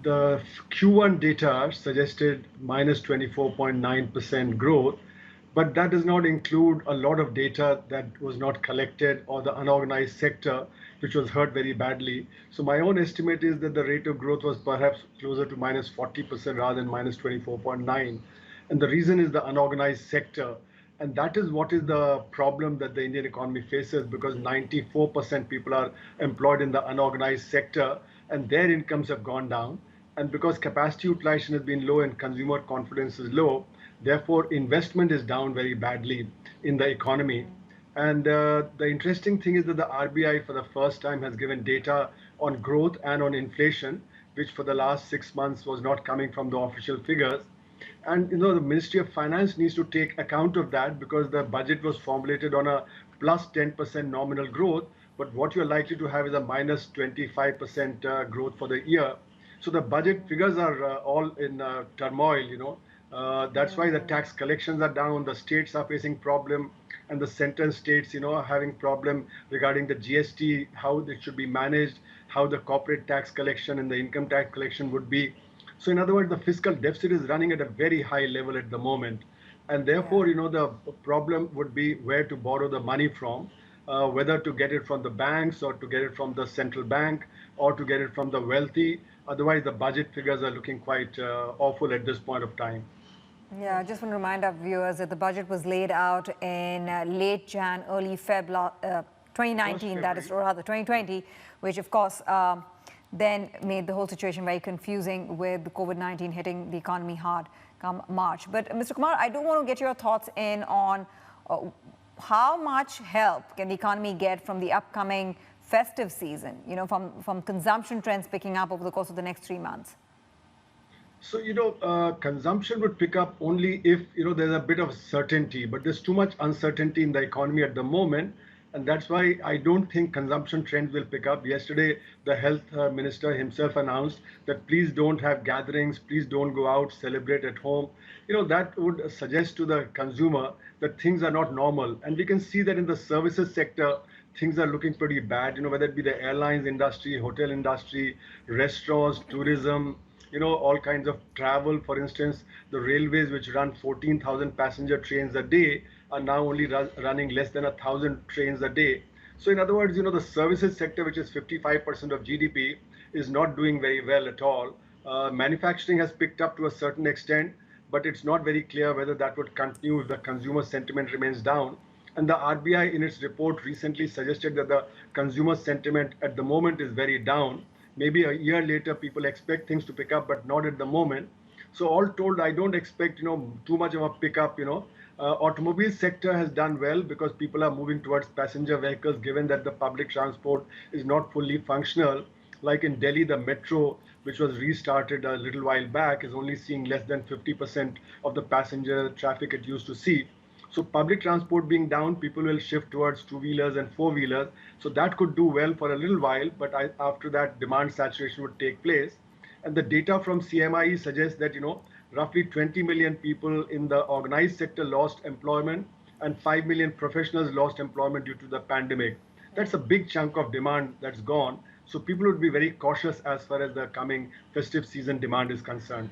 the Q1 data suggested minus 24.9% growth, but that does not include a lot of data that was not collected or the unorganized sector, which was hurt very badly. So my own estimate is that the rate of growth was perhaps closer to minus 40% rather than minus 24.9. And the reason is the unorganized sector. And that is what is the problem that the Indian economy faces, because 94% people are employed in the unorganized sector and their incomes have gone down. And because capacity utilization has been low and consumer confidence is low, therefore investment is down very badly in the economy. And the interesting thing is that the RBI for the first time has given data on growth and on inflation, which for the last 6 months was not coming from the official figures. And the Ministry of Finance needs to take account of that, because the budget was formulated on a plus 10% nominal growth, but what you're likely to have is a minus 25% growth for the year. So the budget figures are all in turmoil. That's why the tax collections are down, the states are facing problem, and the central states, are having problem regarding the GST, how it should be managed, how the corporate tax collection and the income tax collection would be. So in other words, the fiscal deficit is running at a very high level at the moment. And therefore, the problem would be where to borrow the money from, whether to get it from the banks or to get it from the central bank or to get it from the wealthy. Otherwise, the budget figures are looking quite awful at this point of time. Yeah, I just want to remind our viewers that the budget was laid out in late Jan, early Feb 2019, that is, or rather 2020, which of course then made the whole situation very confusing with the COVID-19 hitting the economy hard come March. But Mr. Kumar, I do want to get your thoughts in on how much help can the economy get from the upcoming festive season, from consumption trends picking up over the course of the next 3 months? So, consumption would pick up only if, there's a bit of certainty, but there's too much uncertainty in the economy at the moment. And that's why I don't think consumption trends will pick up. Yesterday, the health minister himself announced that please don't have gatherings, please don't go out, celebrate at home. That would suggest to the consumer that things are not normal. And we can see that in the services sector, things are looking pretty bad, whether it be the airlines industry, hotel industry, restaurants, tourism, all kinds of travel. For instance, the railways, which run 14,000 passenger trains a day, are now only running less than 1,000 trains a day. So in other words, the services sector, which is 55% of GDP, is not doing very well at all. Manufacturing has picked up to a certain extent, but it's not very clear whether that would continue if the consumer sentiment remains down. And the RBI in its report recently suggested that the consumer sentiment at the moment is very down. Maybe a year later, people expect things to pick up, but not at the moment. So all told, I don't expect, too much of a pickup, Automobile sector has done well because people are moving towards passenger vehicles, given that the public transport is not fully functional. Like in Delhi, the metro, which was restarted a little while back, is only seeing less than 50% of the passenger traffic it used to see. So public transport being down, people will shift towards two-wheelers and four-wheelers. So that could do well for a little while, but after that, demand saturation would take place. And the data from CMIE suggests that, roughly 20 million people in the organized sector lost employment and 5 million professionals lost employment due to the pandemic. That's a big chunk of demand that's gone. So people would be very cautious as far as the coming festive season demand is concerned.